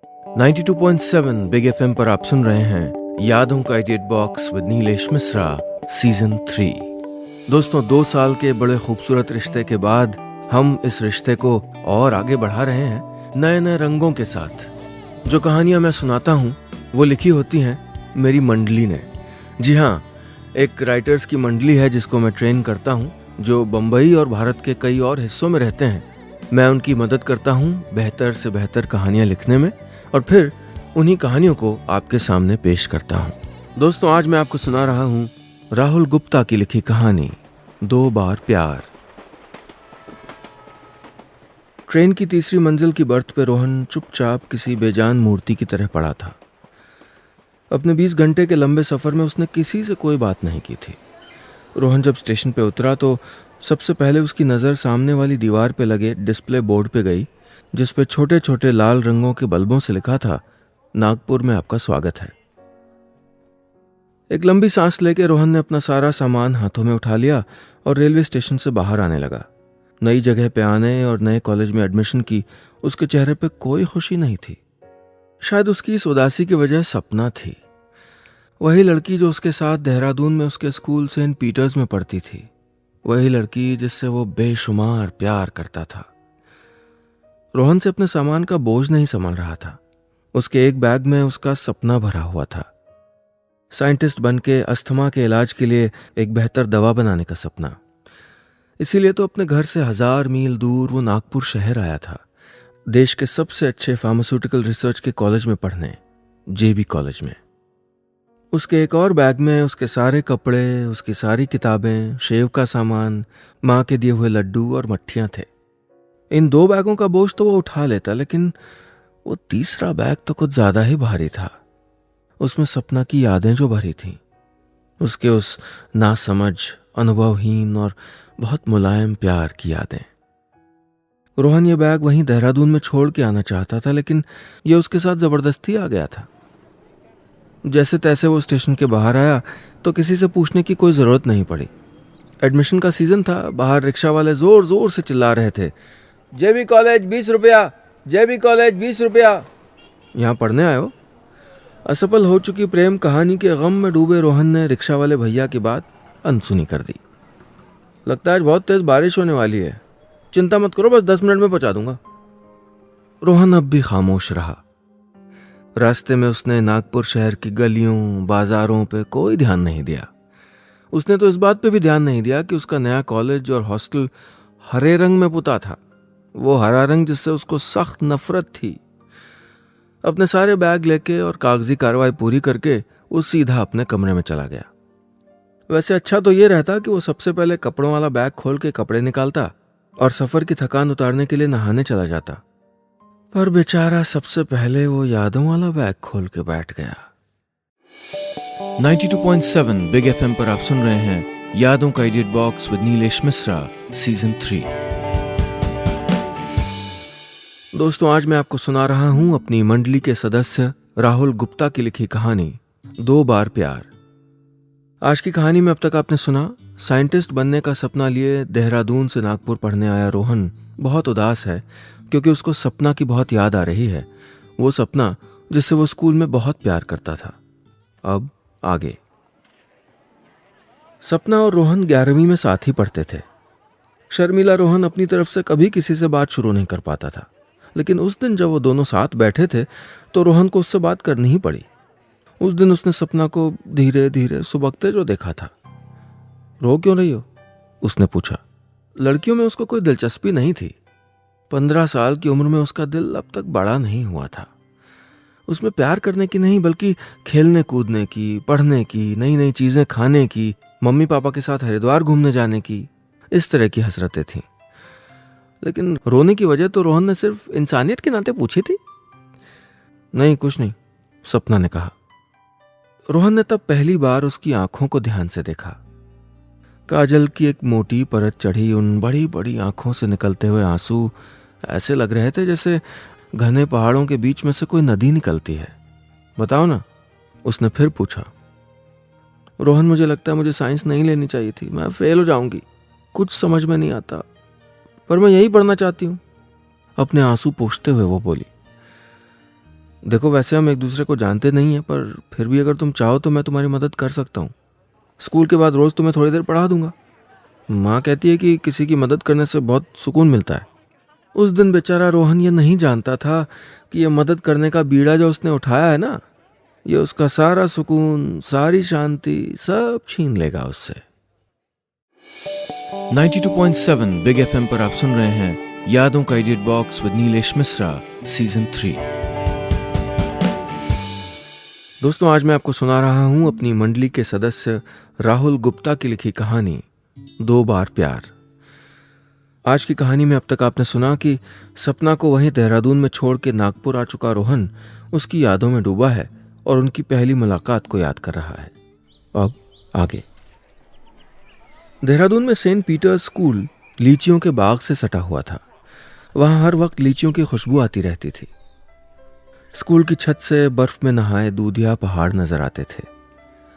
92.7 big FM पर आप सुन रहे हैं यादों का edit box with Nilesh Mishra season 3। दोस्तों, 2 साल के बड़े खूबसूरत रिश्ते के बाद हम इस रिश्ते को और आगे बढ़ा रहे हैं नए नए रंगों के साथ। जो कहानियां मैं सुनाता हूं वो लिखी होती हैं मेरी मंडली ने। जी हाँ, एक राइटर्स की मंडली है जिसको मैं ट्रेन करता हूं, जो बम्बई और भारत के कई और हिस्सों में रहते हैं। मैं उनकी मदद करता हूं बेहतर से बेहतर कहानियां लिखने में और फिर उन्हीं कहानियों को आपके सामने पेश करता हूं। दोस्तों, आज मैं आपको सुना रहा हूं राहुल गुप्ता की लिखी कहानी 2 बार प्यार। ट्रेन की तीसरी मंजिल की बर्थ पे रोहन चुपचाप किसी बेजान मूर्ति की तरह पड़ा था। अपने 20 घंटे के लंबे सफर में उसने किसी से कोई बात नहीं की थी। रोहन जब स्टेशन पे उतरा तो सबसे पहले उसकी नज़र सामने वाली दीवार पे लगे डिस्प्ले बोर्ड पे गई, जिस पे छोटे छोटे लाल रंगों के बल्बों से लिखा था, नागपुर में आपका स्वागत है। एक लंबी सांस लेके रोहन ने अपना सारा सामान हाथों में उठा लिया और रेलवे स्टेशन से बाहर आने लगा। नई जगह पे आने और नए कॉलेज में एडमिशन की उसके चेहरे पे कोई खुशी नहीं थी। शायद उसकी इस उदासी की वजह सपना थी, वही लड़की जो उसके साथ देहरादून में उसके स्कूल सेंट पीटर्स में पढ़ती थी, वही लड़की जिससे वो बेशुमार प्यार करता था। रोहन से अपने सामान का बोझ नहीं संभल रहा था। उसके एक बैग में उसका सपना भरा हुआ था, साइंटिस्ट बनके अस्थमा के इलाज के लिए एक बेहतर दवा बनाने का सपना। इसीलिए तो अपने घर से 1000 मील दूर वो नागपुर शहर आया था, देश के सबसे अच्छे फार्मास्यूटिकल रिसर्च के कॉलेज में पढ़ने, जेबी कॉलेज में। उसके एक और बैग में उसके सारे कपड़े, उसकी सारी किताबें, शेव का सामान, माँ के दिए हुए लड्डू और मट्ठियाँ थे। इन 2 बैगों का बोझ तो वो उठा लेता, लेकिन वो तीसरा बैग तो कुछ ज्यादा ही भारी था। उसमें सपना की यादें जो भरी थीं, उसके उस नासमझ, अनुभवहीन और बहुत मुलायम प्यार की यादें। रोहन ये बैग वहीं देहरादून में छोड़ के आना चाहता था, लेकिन ये उसके साथ जबरदस्ती आ गया था। जैसे तैसे वो स्टेशन के बाहर आया तो किसी से पूछने की कोई जरूरत नहीं पड़ी। एडमिशन का सीजन था, बाहर रिक्शा वाले जोर जोर से चिल्ला रहे थे, जेबी कॉलेज 20 रुपया, जेबी कॉलेज 20 रुपया। यहाँ पढ़ने आए हो? असफल हो चुकी प्रेम कहानी के गम में डूबे रोहन ने रिक्शा वाले भैया की बात अनसुनी कर दी। लगता है आज बहुत तेज बारिश होने वाली है, चिंता मत करो, बस 10 मिनट में पहुंचा दूंगा। रोहन अब भी खामोश रहा। रास्ते में उसने नागपुर शहर की गलियों, बाजारों पे कोई ध्यान नहीं दिया। उसने तो इस बात पे भी ध्यान नहीं दिया कि उसका नया कॉलेज और हॉस्टल हरे रंग में पुता था, वो हरा रंग जिससे उसको सख्त नफरत थी। अपने सारे बैग लेके और कागजी कार्रवाई पूरी करके वो सीधा अपने कमरे में चला गया। वैसे अच्छा तो ये रहता कि वो सबसे पहले कपड़ों वाला बैग खोल के कपड़े निकालता और सफर की थकान उतारने के लिए नहाने चला जाता, पर बेचारा सबसे पहले वो यादों वाला बैग खोल के बैठ गया। 92.7 बिग एफएम पर आप सुन रहे हैं यादों का edit box with Nilesh Mishra season 3। दोस्तों, आज मैं आपको सुना रहा हूं अपनी मंडली के सदस्य राहुल गुप्ता की लिखी कहानी 2 बार प्यार। आज की कहानी में अब तक आपने सुना, साइंटिस्ट बनने का सपना लिए देहरादून से नागपुर पढ़ने आया रोहन बहुत उदास है क्योंकि उसको सपना की बहुत याद आ रही है, वो सपना जिससे वो स्कूल में बहुत प्यार करता था। अब आगे। सपना और रोहन 11वीं में साथ ही पढ़ते थे। शर्मिला रोहन अपनी तरफ से कभी किसी से बात शुरू नहीं कर पाता था, लेकिन उस दिन जब वो दोनों साथ बैठे थे तो रोहन को उससे बात करनी ही पड़ी। उस दिन उसने सपना को धीरे धीरे सुबकते जो देखा था। रो क्यों रही हो? उसने पूछा। लड़कियों में उसको कोई दिलचस्पी नहीं थी। 15 साल की उम्र में उसका दिल अब तक बड़ा नहीं हुआ था। उसमें प्यार करने की नहीं, बल्कि खेलने कूदने की, पढ़ने की, नई नई चीजें खाने की, मम्मी पापा के साथ हरिद्वार घूमने जाने की, इस तरह की हसरतें थीं। लेकिन रोने की वजह तो रोहन ने सिर्फ इंसानियत के नाते पूछी थी। नहीं, कुछ नहीं, सपना ने कहा। रोहन ने तब पहली बार उसकी आंखों को ध्यान से देखा। काजल की एक मोटी परत चढ़ी उन बड़ी बड़ी आंखों से निकलते हुए आंसू ऐसे लग रहे थे जैसे घने पहाड़ों के बीच में से कोई नदी निकलती है। बताओ ना, उसने फिर पूछा। रोहन, मुझे लगता है मुझे साइंस नहीं लेनी चाहिए थी, मैं फेल हो जाऊंगी, कुछ समझ में नहीं आता, पर मैं यही पढ़ना चाहती हूँ। अपने आंसू पोंछते हुए वो बोली। देखो, वैसे हम एक दूसरे को जानते नहीं हैं, पर फिर भी अगर तुम चाहो तो मैं तुम्हारी मदद कर सकता हूँ। स्कूल के बाद रोज़ तुम्हें थोड़ी देर पढ़ा दूंगा। माँ कहती है कि किसी की मदद करने से बहुत सुकून मिलता है। उस दिन बेचारा रोहन ये नहीं जानता था कि ये मदद करने का बीड़ा जो उसने उठाया है ना, ये उसका सारा सुकून, सारी शांति सब छीन लेगा उससे। 92.7 बिग एफएम पर आप सुन रहे हैं यादों का edit box with Nilesh Mishra season 3। दोस्तों, आज मैं आपको सुना रहा हूं अपनी मंडली के सदस्य राहुल गुप्ता की लिखी कहानी 2 बार प्यार। आज की कहानी में अब तक आपने सुना कि सपना को वहीं देहरादून में छोड़ के नागपुर आ चुका रोहन उसकी यादों में डूबा है और उनकी पहली मुलाकात को याद कर रहा है। अब आगे। देहरादून में सेंट पीटर्स स्कूल लीचियों के बाग से सटा हुआ था। वहां हर वक्त लीचियों की खुशबू आती रहती थी। स्कूल की छत से बर्फ में नहाए दूधिया पहाड़ नजर आते थे।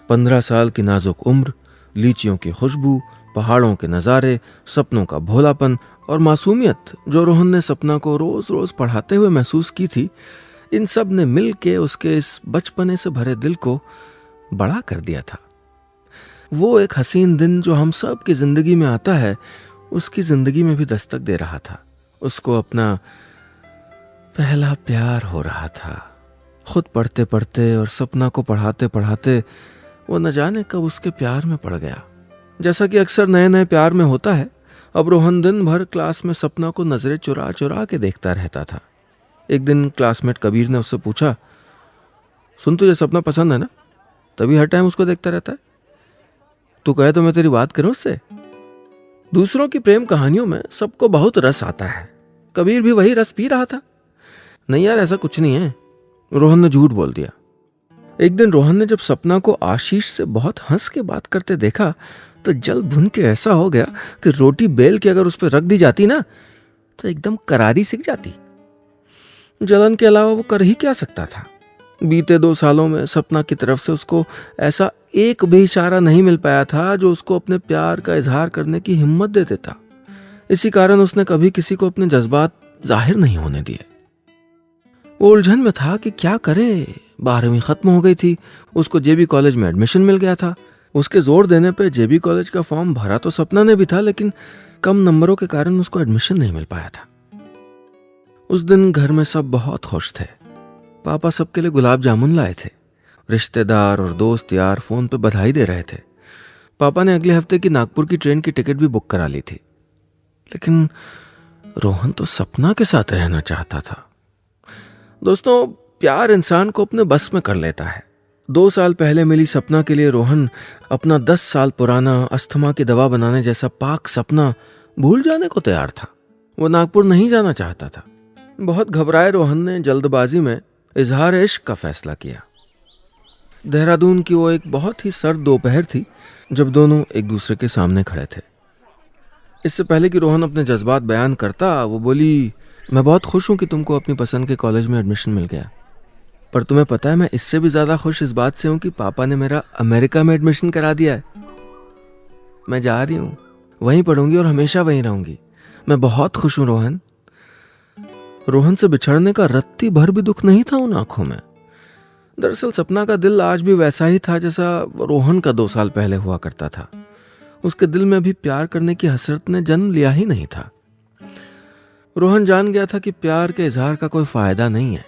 15 साल की नाजुक उम्र, लीचियों की खुशबू, पहाड़ों के नज़ारे, सपनों का भोलापन और मासूमियत जो रोहन ने सपना को रोज रोज पढ़ाते हुए महसूस की थी, इन सब ने मिल के उसके इस बचपने से भरे दिल को बड़ा कर दिया था। वो एक हसीन दिन जो हम सब की जिंदगी में आता है, उसकी जिंदगी में भी दस्तक दे रहा था। उसको अपना पहला प्यार हो रहा था। खुद पढ़ते पढ़ते और सपना को पढ़ाते पढ़ाते वो न जाने कब उसके प्यार में पड़ गया। जैसा कि अक्सर नए नए प्यार में होता है, अब रोहन दिन भर क्लास में सपना को नजरें चुरा चुरा के देखता रहता था। एक दिन क्लासमेट कबीर ने उससे पूछा, सुन, तुझे सपना पसंद है ना? तभी हर टाइम उसको देखता रहता है। तू कहे तो मैं तेरी बात करूं उससे। दूसरों की प्रेम कहानियों में सबको बहुत रस आता है। कबीर भी वही रस पी रहा था। नहीं यार, ऐसा कुछ नहीं है, रोहन ने झूठ बोल दिया। एक दिन रोहन ने जब सपना को आशीष से बहुत हंस के बात करते देखा तो जल भुन के ऐसा हो गया कि रोटी बेल के अगर उस पर रख दी जाती ना तो एकदम करारी सिक जाती। जलन के अलावा वो कर ही क्या सकता था। बीते 2 सालों में सपना की तरफ से उसको ऐसा एक भी इशारा नहीं मिल पाया था जो उसको अपने प्यार का इजहार करने की हिम्मत दे देता। इसी कारण उसने कभी किसी को अपने जज्बात जाहिर नहीं होने दिए। वो उलझन में था कि क्या करे। 12वीं खत्म हो गई थी, उसको जेबी कॉलेज में एडमिशन मिल गया था। उसके जोर देने पे जेबी कॉलेज का फॉर्म भरा तो सपना ने भी था, लेकिन कम नंबरों के कारण उसको एडमिशन नहीं मिल पाया था। उस दिन घर में सब बहुत खुश थे। पापा सबके लिए गुलाब जामुन लाए थे। रिश्तेदार और दोस्त यार फोन पे बधाई दे रहे थे। पापा ने अगले हफ्ते की नागपुर की ट्रेन की टिकट भी बुक करा ली थी। लेकिन रोहन तो सपना के साथ रहना चाहता था। दोस्तों, प्यार इंसान को अपने बस में कर लेता है। 2 साल पहले मिली सपना के लिए रोहन अपना 10 साल पुराना अस्थमा की दवा बनाने जैसा पाक सपना भूल जाने को तैयार था। वो नागपुर नहीं जाना चाहता था। बहुत घबराए रोहन ने जल्दबाजी में इजहार इश्क का फैसला किया। देहरादून की वो एक बहुत ही सर्द दोपहर थी जब दोनों एक दूसरे के सामने खड़े थे। इससे पहले कि रोहन अपने जज्बात बयान करता, वो बोली, मैं बहुत खुश हूं कि तुमको अपनी पसंद के कॉलेज में एडमिशन मिल गया, पर तुम्हें पता है मैं इससे भी ज्यादा खुश इस बात से हूं कि पापा ने मेरा अमेरिका में एडमिशन करा दिया है। मैं जा रही हूं, वहीं पढ़ूंगी और हमेशा वहीं रहूंगी। मैं बहुत खुश हूं रोहन। रोहन से बिछड़ने का रत्ती भर भी दुख नहीं था उन आंखों में। दरअसल सपना का दिल आज भी वैसा ही था जैसा रोहन का 2 साल पहले हुआ करता था। उसके दिल में भी प्यार करने की हसरत ने जन्म लिया ही नहीं था। रोहन जान गया था कि प्यार के इजहार का कोई फायदा नहीं है।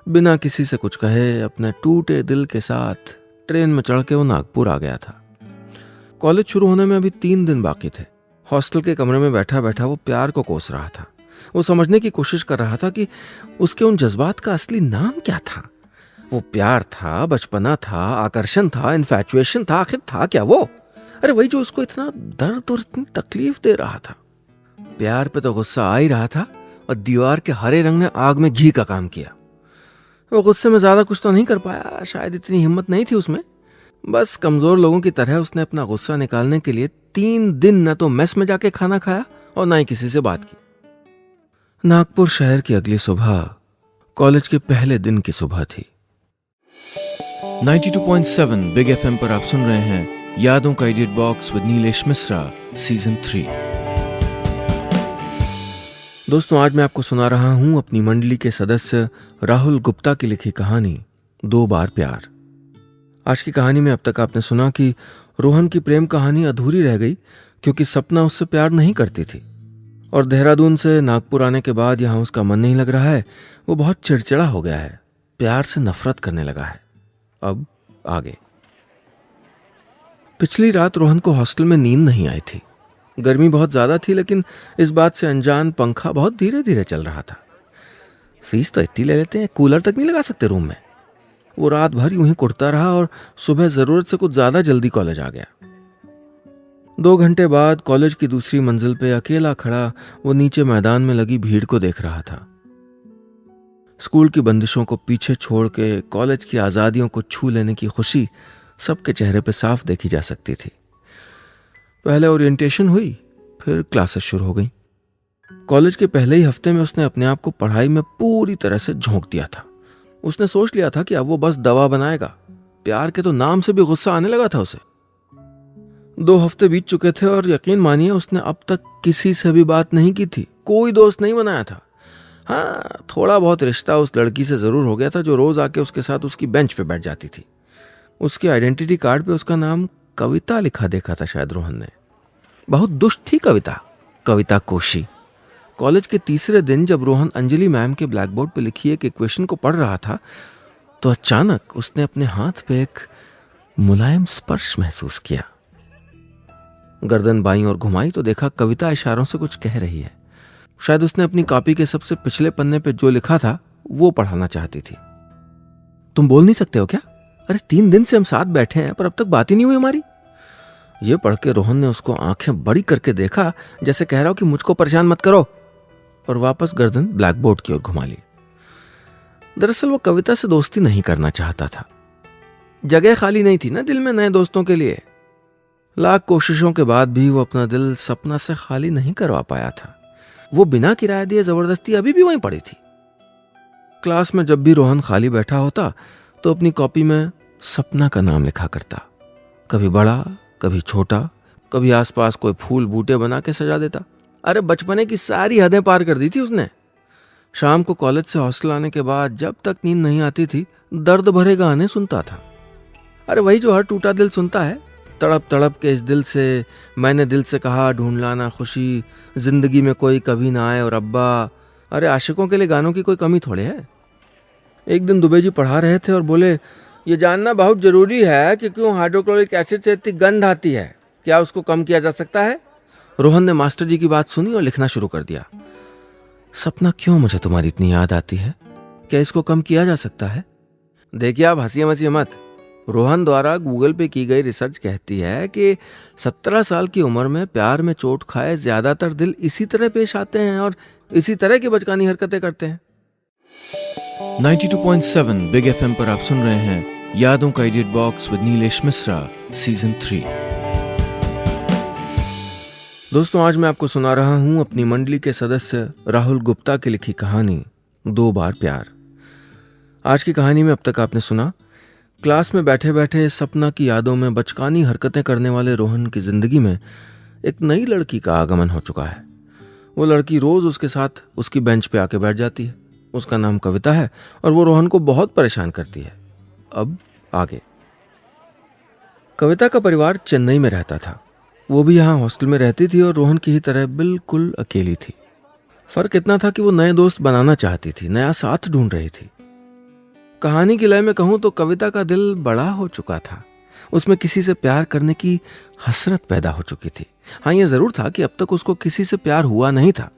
बिना किसी से कुछ कहे अपने टूटे दिल के साथ ट्रेन में चढ़ के वो नागपुर आ गया था। कॉलेज शुरू होने में अभी 3 दिन बाकी थे। हॉस्टल के कमरे में बैठा बैठा वो प्यार को कोस रहा था। वो समझने की कोशिश कर रहा था कि उसके उन जज्बात का असली नाम क्या था। वो प्यार था, बचपना था, आकर्षण था, इन्फैचुएशन था, आखिर था क्या वो? अरे वही जो उसको इतना दर्द और इतनी तकलीफ दे रहा था। प्यार पे तो गुस्सा आ ही रहा था और दीवार के हरे रंग ने आग में घी का काम किया। वो गुस्से में ज्यादा कुछ तो नहीं कर पाया, शायद इतनी हिम्मत नहीं थी उसमें। बस कमजोर लोगों की तरह उसने अपना गुस्सा निकालने के लिए 3 दिन न तो मेस में जाके खाना खाया और ना ही किसी से बात की। नागपुर शहर की अगली सुबह कॉलेज के पहले दिन की सुबह थी। 92.7 बिग एफएम पर आप सुन रहे हैं यादों का edit box with Nilesh Mishra season 3। दोस्तों, आज मैं आपको सुना रहा हूं अपनी मंडली के सदस्य राहुल गुप्ता की लिखी कहानी 2 बार प्यार। आज की कहानी में अब तक आपने सुना कि रोहन की प्रेम कहानी अधूरी रह गई क्योंकि सपना उससे प्यार नहीं करती थी, और देहरादून से नागपुर आने के बाद यहां उसका मन नहीं लग रहा है। वो बहुत चिड़चिड़ा हो गया है, प्यार से नफरत करने लगा है। अब आगे। पिछली रात रोहन को हॉस्टल में नींद नहीं आई थी। गर्मी बहुत ज्यादा थी, लेकिन इस बात से अनजान पंखा बहुत धीरे धीरे चल रहा था। फीस तो इतनी ले लेते हैं, कूलर तक नहीं लगा सकते रूम में। वो रात भर यूं ही कुटता रहा और सुबह जरूरत से कुछ ज्यादा जल्दी कॉलेज आ गया। 2 घंटे बाद कॉलेज की दूसरी मंजिल पे अकेला खड़ा वो नीचे मैदान में लगी भीड़ को देख रहा था। स्कूल की बंदिशों को पीछे छोड़ के कॉलेज की आजादियों को छू लेने की खुशी सबके चेहरे पे साफ देखी जा सकती थी। पहले ओरिएंटेशन हुई, फिर क्लासेस शुरू हो गई। कॉलेज के पहले ही हफ्ते में उसने अपने आप को पढ़ाई में पूरी तरह से झोंक दिया था। उसने सोच लिया था कि अब वो बस दवा बनाएगा। प्यार के तो नाम से भी गुस्सा आने लगा था उसे। 2 हफ्ते बीत चुके थे और यकीन मानिए उसने अब तक किसी से भी बात नहीं की थी, कोई दोस्त नहीं बनाया था। हाँ, थोड़ा बहुत रिश्ता उस लड़की से जरूर हो गया था जो रोज आके उसके साथ उसकी बेंच पे बैठ जाती थी। उसके आइडेंटिटी कार्ड पे उसका नाम कविता लिखा देखा था शायद रोहन ने। बहुत दुष्ट थी कविता, कविता कोशी। कॉलेज के तीसरे दिन जब रोहन अंजलि मैम के ब्लैक बोर्ड पे लिखी एक इक्वेशन को पढ़ रहा था तो अचानक उसने अपने हाथ पे एक मुलायम स्पर्श महसूस किया। गर्दन बाईं ओर घुमाई तो देखा कविता इशारों से कुछ कह रही है। शायद उसने अपनी कॉपी के सबसे पिछले पन्ने पे जो लिखा था वो पढ़ाना चाहती थी। तुम बोल नहीं सकते हो क्या? अरे 3 दिन से हम साथ बैठे हैं पर अब तक बात ही नहीं हुई हमारी। ये पढ़ के रोहन ने उसको आंखें बड़ी करके देखा, जैसे कह रहा हो कि मुझको परेशान मत करो, और वापस गर्दन ब्लैक बोर्ड की ओर घुमा ली। दरअसल वो कविता से दोस्ती नहीं करना चाहता था। जगह खाली नहीं थी ना दिल में नए दोस्तों के लिए। लाख कोशिशों के बाद भी वो अपना दिल सपना से खाली नहीं करवा पाया था। वो बिना किराया दिए जबरदस्ती अभी भी वहीं पड़ी थी। क्लास में जब भी रोहन खाली बैठा होता तो अपनी कॉपी में सपना का नाम लिखा करता। कभी बड़ा, कभी छोटा, कभी आसपास कोई फूल बूटे बना के सजा देता। अरे बचपने की सारी हदें पार कर दी थी उसने। शाम को कॉलेज से हॉस्टल आने के बाद जब तक नींद नहीं आती थी दर्द भरे गाने सुनता था। अरे वही जो हर टूटा दिल सुनता है, तड़प तड़प के इस दिल से मैंने दिल से कहा ढूंढ लाना खुशी, जिंदगी में कोई कभी ना आए और अब्बा। अरे आशिकों के लिए गानों की कोई कमी थोड़े है। एक दिन दुबे जी पढ़ा रहे थे और बोले, ये जानना बहुत जरूरी है कि क्यों हाइड्रोक्लोरिक एसिड से इतनी गंध आती है, क्या उसको कम किया जा सकता है? रोहन ने मास्टर जी की बात सुनी और लिखना शुरू कर दिया। सपना, क्यों मुझे तुम्हारी इतनी याद आती है? क्या इसको कम किया जा सकता है? देखिए आप हंसिए मसीए मत। रोहन द्वारा गूगल पे की गई रिसर्च कहती है कि 17 साल की उम्र में प्यार में चोट खाए ज्यादातर दिल इसी तरह पेश आते हैं और इसी तरह की बचकानी हरकतें करते हैं। 92.7 बिग एफएम पर आप सुन रहे हैं यादों का edit box with Nilesh Mishra season 3। दोस्तों, आज मैं आपको सुना रहा हूं अपनी मंडली के सदस्य राहुल गुप्ता की लिखी कहानी 2 बार प्यार। आज की कहानी में अब तक आपने सुना क्लास में बैठे बैठे सपना की यादों में बचकानी हरकतें करने वाले रोहन की जिंदगी में एक नई लड़की का आगमन हो चुका है। वो लड़की रोज उसके साथ उसकी बेंच पे आके बैठ जाती है। उसका नाम कविता है और वो रोहन को बहुत परेशान करती है। अब आगे। कविता का परिवार चेन्नई में रहता था। वो भी यहाँ हॉस्टल में रहती थी और रोहन की ही तरह बिल्कुल अकेली थी। फर्क इतना था कि वो नए दोस्त बनाना चाहती थी, नया साथ ढूंढ रही थी। कहानी की लय में कहूं तो कविता का दिल बड़ा हो चुका था। उसमें किसी से प्यार करने की हसरत पैदा हो चुकी थी। हाँ, यह जरूर था कि अब तक उसको किसी से प्यार हुआ नहीं था।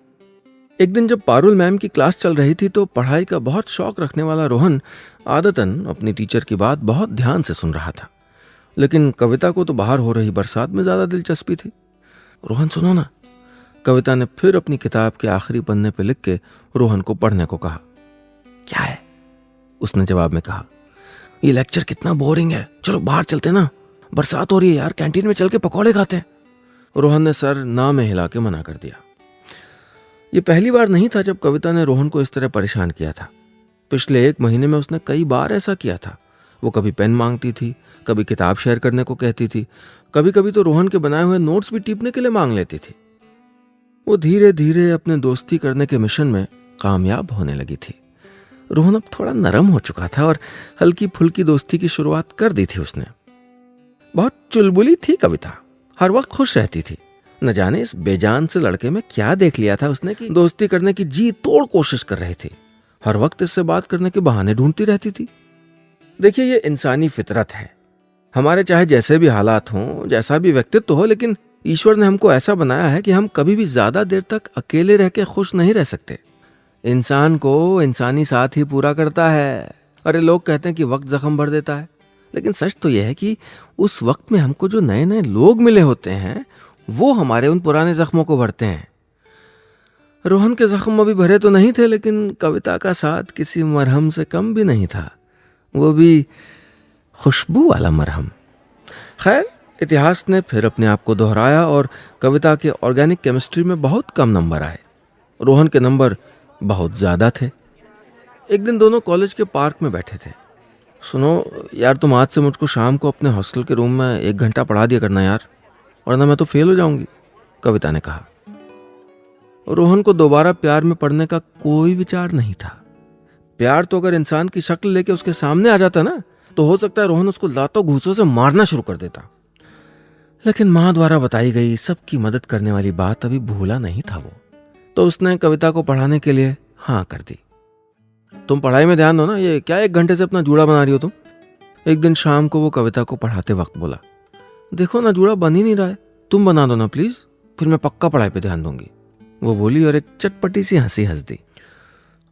एक दिन जब पारुल मैम की क्लास चल रही थी तो पढ़ाई का बहुत शौक रखने वाला रोहन आदतन अपनी टीचर की बात बहुत ध्यान से सुन रहा था। लेकिन कविता को तो बाहर हो रही बरसात में ज्यादा दिलचस्पी थी। रोहन सुनो ना, कविता ने फिर अपनी किताब के आखिरी पन्ने पर लिख के रोहन को पढ़ने को कहा। क्या है? उसने जवाब में कहा। ये लेक्चर कितना बोरिंग है, चलो बाहर चलते ना, बरसात हो रही है यार, कैंटीन में चल के पकौड़े खाते हैं। रोहन ने सर ना में हिला के मना कर दिया। ये पहली बार नहीं था जब कविता ने रोहन को इस तरह परेशान किया था। पिछले 1 महीने में उसने कई बार ऐसा किया था। वो कभी पेन मांगती थी, कभी किताब शेयर करने को कहती थी, कभी कभी तो रोहन के बनाए हुए नोट्स भी टिपने के लिए मांग लेती थी। वो धीरे धीरे अपने दोस्ती करने के मिशन में कामयाब होने लगी थी। रोहन अब थोड़ा नरम हो चुका था और हल्की फुल्की दोस्ती की शुरुआत कर दी थी उसने। बहुत चुलबुली थी कविता, हर वक्त खुश रहती थी। न जाने इस बेजान से लड़के में क्या देख लिया था उसने कि दोस्ती करने की जी तोड़ कोशिश कर रही थी। हर वक्त इससे बात करने के बहाने ढूंढती रहती थी। देखिए, ये इंसानी फितरत है। हमारे चाहे जैसे भी हालात हों, जैसा भी व्यक्तित्व हो, लेकिन ईश्वर ने हमको ऐसा बनाया है कि हम कभी भी ज्यादा देर तक अकेले रह के खुश नहीं रह सकते। इंसान को इंसानी साथ ही पूरा करता है। अरे, लोग कहते हैं कि वक्त जख्म भर देता है, लेकिन सच तो यह है कि उस वक्त में हमको जो नए नए लोग मिले होते हैं वो हमारे उन पुराने जख्मों को भरते हैं। रोहन के जख्म अभी भरे तो नहीं थे, लेकिन कविता का साथ किसी मरहम से कम भी नहीं था, वो भी खुशबू वाला मरहम। खैर, इतिहास ने फिर अपने आप को दोहराया और कविता के ऑर्गेनिक केमिस्ट्री में बहुत कम नंबर आए। रोहन के नंबर बहुत ज्यादा थे। एक दिन दोनों कॉलेज के पार्क में बैठे थे। सुनो यार, तुम आज से मुझको शाम को अपने हॉस्टल के रूम में 1 घंटा पढ़ा दिया करना यार, वरना मैं तो फेल हो जाऊंगी, कविता ने कहा। रोहन को दोबारा प्यार में पड़ने का कोई विचार नहीं था। प्यार तो अगर इंसान की शक्ल लेके उसके सामने आ जाता ना, तो हो सकता है रोहन उसको लातों घूंसों से मारना शुरू कर देता। लेकिन मां द्वारा बताई गई सबकी मदद करने वाली बात अभी भूला नहीं था वो, तो उसने कविता को पढ़ाने के लिए हाँ कर दी। तुम पढ़ाई में ध्यान दो ना, ये क्या 1 घंटे से अपना जूड़ा बना रही हो तुम? एक दिन शाम को वो कविता को पढ़ाते वक्त बोला। देखो ना, जूड़ा बन ही नहीं रहा है, तुम बना दो ना प्लीज, फिर मैं पक्का पढ़ाई पे ध्यान दूंगी, वो बोली और एक चटपटी सी हंसी हंस दी।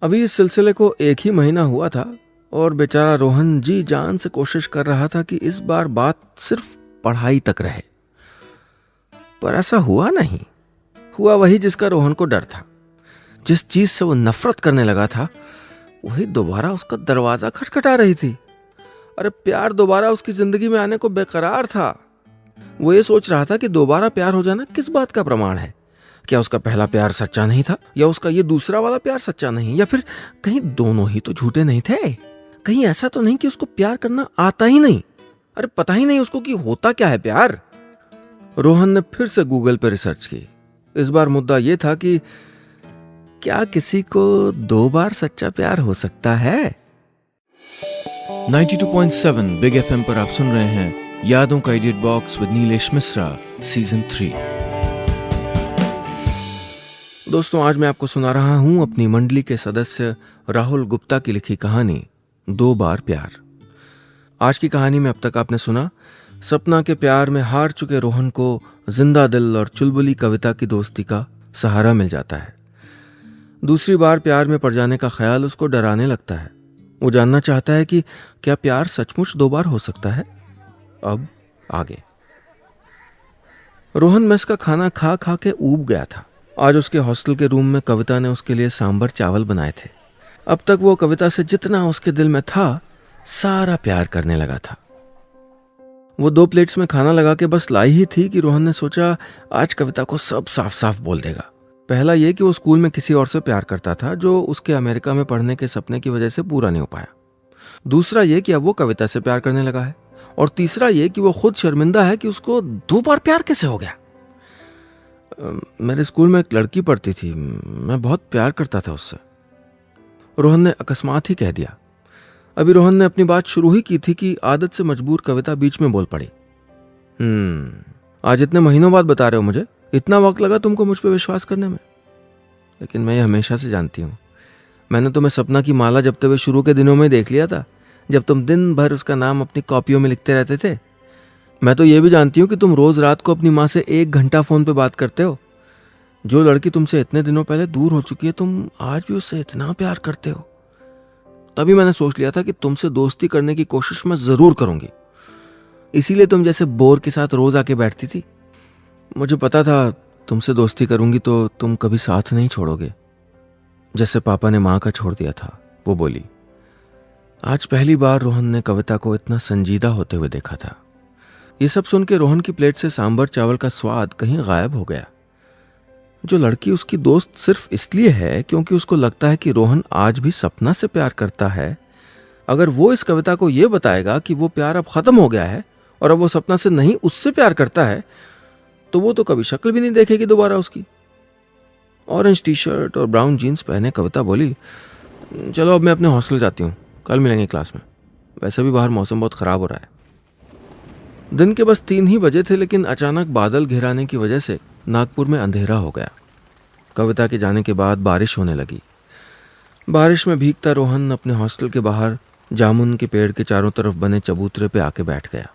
अभी इस सिलसिले को 1 ही महीना हुआ था और बेचारा रोहन जी जान से कोशिश कर रहा था कि इस बार बात सिर्फ पढ़ाई तक रहे, पर ऐसा हुआ नहीं। हुआ वही जिसका रोहन को डर था। जिस चीज से वो नफरत करने लगा था वही दोबारा उसका दरवाजा खटखटा रही थी। अरे, प्यार दोबारा उसकी जिंदगी में आने को बेकरार था। वो ये सोच रहा था कि दोबारा प्यार हो जाना किस बात का प्रमाण है। क्या उसका पहला प्यार सच्चा नहीं था, या उसका ये दूसरा वाला प्यार सच्चा नहीं, या फिर कहीं दोनों ही तो झूठे नहीं थे? कहीं ऐसा तो नहीं कि उसको प्यार करना आता ही नहीं? अरे, पता ही नहीं उसको कि होता क्या है प्यार। रोहन ने फिर से गूगल पर रिसर्च की। इस बार मुद्दा यह था कि क्या किसी को 2 बार सच्चा प्यार हो सकता है? 92.7 बिग एफएम पर आप सुन रहे हैं यादों का edit box with Nilesh Mishra season 3। दोस्तों, आज मैं आपको सुना रहा हूं अपनी मंडली के सदस्य राहुल गुप्ता की लिखी कहानी 2 बार प्यार। आज की कहानी में अब तक आपने सुना सपना के प्यार में हार चुके रोहन को जिंदा दिल और चुलबुली कविता की दोस्ती का सहारा मिल जाता है। दूसरी बार प्यार में पड़ जाने का ख्याल उसको डराने लगता है। वो जानना चाहता है कि क्या प्यार सचमुच 2 बार हो सकता है। अब आगे। रोहन मेस का खाना खा खा के ऊब गया था। आज उसके हॉस्टल के रूम में कविता ने उसके लिए सांभर चावल बनाए थे। अब तक वो कविता से जितना उसके दिल में था सारा प्यार करने लगा था। वो 2 प्लेट्स में खाना लगा के बस लाई ही थी कि रोहन ने सोचा आज कविता को सब साफ साफ बोल देगा। पहला ये कि वो स्कूल में किसी और से प्यार करता था जो उसके अमेरिका में पढ़ने के सपने की वजह से पूरा नहीं हो पाया। दूसरा ये कि अब वो कविता से प्यार करने लगा है। और तीसरा ये कि वो खुद शर्मिंदा है कि उसको 2 बार प्यार कैसे हो गया। मेरे स्कूल में एक लड़की पढ़ती थी, मैं बहुत प्यार करता था उससे, रोहन ने अकस्मात ही कह दिया। अभी रोहन ने अपनी बात शुरू ही की थी कि आदत से मजबूर कविता बीच में बोल पड़ी। आज इतने महीनों बाद बता रहे हो मुझे? इतना वक्त लगा तुमको मुझ पर विश्वास करने में? लेकिन मैं ये हमेशा से जानती हूँ। मैंने तुम्हें सपना की माला जपते हुए शुरू के दिनों में देख लिया था, जब तुम दिन भर उसका नाम अपनी कॉपियों में लिखते रहते थे। मैं तो ये भी जानती हूँ कि तुम रोज रात को अपनी माँ से 1 घंटा फोन पे बात करते हो। जो लड़की तुमसे इतने दिनों पहले दूर हो चुकी है, तुम आज भी उससे इतना प्यार करते हो। तभी मैंने सोच लिया था कि तुमसे दोस्ती करने की कोशिश मैं जरूर करूंगी। इसीलिए तुम जैसे बोर के साथ रोज आके बैठती थी। मुझे पता था तुमसे दोस्ती करूंगी तो तुम कभी साथ नहीं छोड़ोगे, जैसे पापा ने माँ का छोड़ दिया था, वो बोली। आज पहली बार रोहन ने कविता को इतना संजीदा होते हुए देखा था। ये सब सुन के रोहन की प्लेट से सांभर चावल का स्वाद कहीं गायब हो गया। जो लड़की उसकी दोस्त सिर्फ इसलिए है क्योंकि उसको लगता है कि रोहन आज भी सपना से प्यार करता है, अगर वो इस कविता को ये बताएगा कि वो प्यार अब खत्म हो गया है और अब वो सपना से नहीं उससे प्यार करता है, तो वो तो कभी शक्ल भी नहीं देखेगी दोबारा उसकी। ऑरेंज टी शर्ट और ब्राउन जीन्स पहने कविता बोली, चलो अब मैं अपने हॉस्टल जाती हूँ, कल मिलेंगे क्लास में। वैसे भी बाहर मौसम बहुत ख़राब हो रहा है। दिन के बस 3 ही बजे थे, लेकिन अचानक बादल घिराने की वजह से नागपुर में अंधेरा हो गया। कविता के जाने के बाद बारिश होने लगी। बारिश में भीगता रोहन अपने हॉस्टल के बाहर जामुन के पेड़ के चारों तरफ बने चबूतरे पे आके बैठ गया।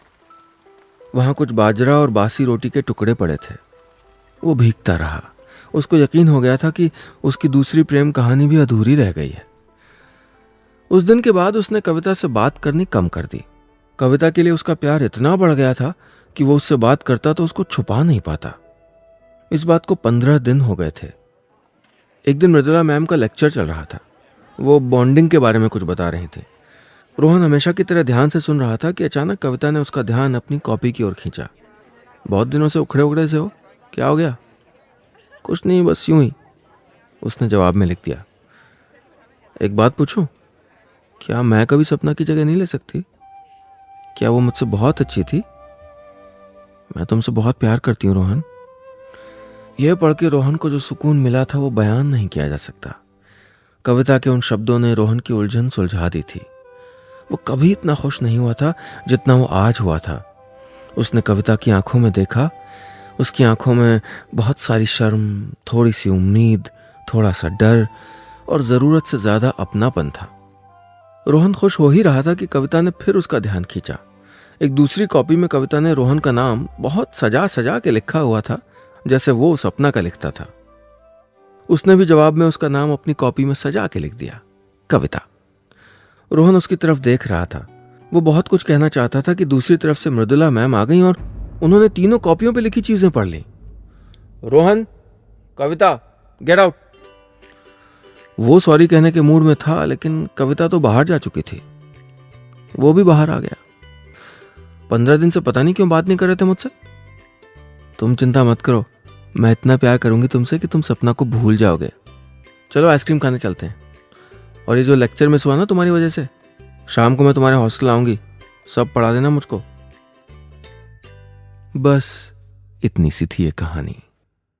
वहाँ कुछ बाजरा और बासी रोटी के टुकड़े पड़े थे। वो भीगता रहा। उसको यकीन हो गया था कि उसकी दूसरी प्रेम कहानी भी अधूरी रह गई है। उस दिन के बाद उसने कविता से बात करनी कम कर दी। कविता के लिए उसका प्यार इतना बढ़ गया था कि वो उससे बात करता तो उसको छुपा नहीं पाता। इस बात को 15 दिन हो गए थे। एक दिन मृदुला मैम का लेक्चर चल रहा था। वो बॉन्डिंग के बारे में कुछ बता रही थी। रोहन हमेशा की तरह ध्यान से सुन रहा था कि अचानक कविता ने उसका ध्यान अपनी कॉपी की ओर खींचा। बहुत दिनों से उखड़े उखड़े से हो, क्या हो गया? कुछ नहीं, बस यूं ही, उसने जवाब में लिख दिया। एक बात पूछूं, क्या मैं कभी सपना की जगह नहीं ले सकती? क्या वो मुझसे बहुत अच्छी थी? मैं तुमसे बहुत प्यार करती हूँ रोहन। यह पढ़ के रोहन को जो सुकून मिला था वो बयान नहीं किया जा सकता। कविता के उन शब्दों ने रोहन की उलझन सुलझा दी थी। वो कभी इतना खुश नहीं हुआ था जितना वो आज हुआ था। उसने कविता की आंखों में देखा। उसकी आंखों में बहुत सारी शर्म, थोड़ी सी उम्मीद, थोड़ा सा डर और ज़रूरत से ज़्यादा अपनापन था। रोहन खुश हो ही रहा था कि कविता ने फिर उसका ध्यान खींचा। एक दूसरी कॉपी में कविता ने रोहन का नाम बहुत सजा सजा के लिखा हुआ था, जैसे वो सपना का लिखता था। उसने भी जवाब में उसका नाम अपनी कॉपी में सजा के लिख दिया, कविता। रोहन उसकी तरफ देख रहा था। वो बहुत कुछ कहना चाहता था कि दूसरी तरफ से मृदुला मैम आ गई और उन्होंने तीनों कॉपियों पे लिखी चीजें पढ़ ली। रोहन, कविता, गेट आउट। वो सॉरी कहने के मूड में था, लेकिन कविता तो बाहर जा चुकी थी। वो भी बाहर आ गया। 15 दिन से पता नहीं क्यों बात नहीं कर रहे थे मुझसे। तुम चिंता मत करो, मैं इतना प्यार करूंगी तुमसे कि तुम सपना को भूल जाओगे। चलो आइसक्रीम खाने चलते हैं। और ये जो लेक्चर मिस हुआ ना तुम्हारी वजह से, शाम को मैं तुम्हारे हॉस्टल आऊंगी, सब पढ़ा देना मुझको। बस इतनी सी थी ये कहानी।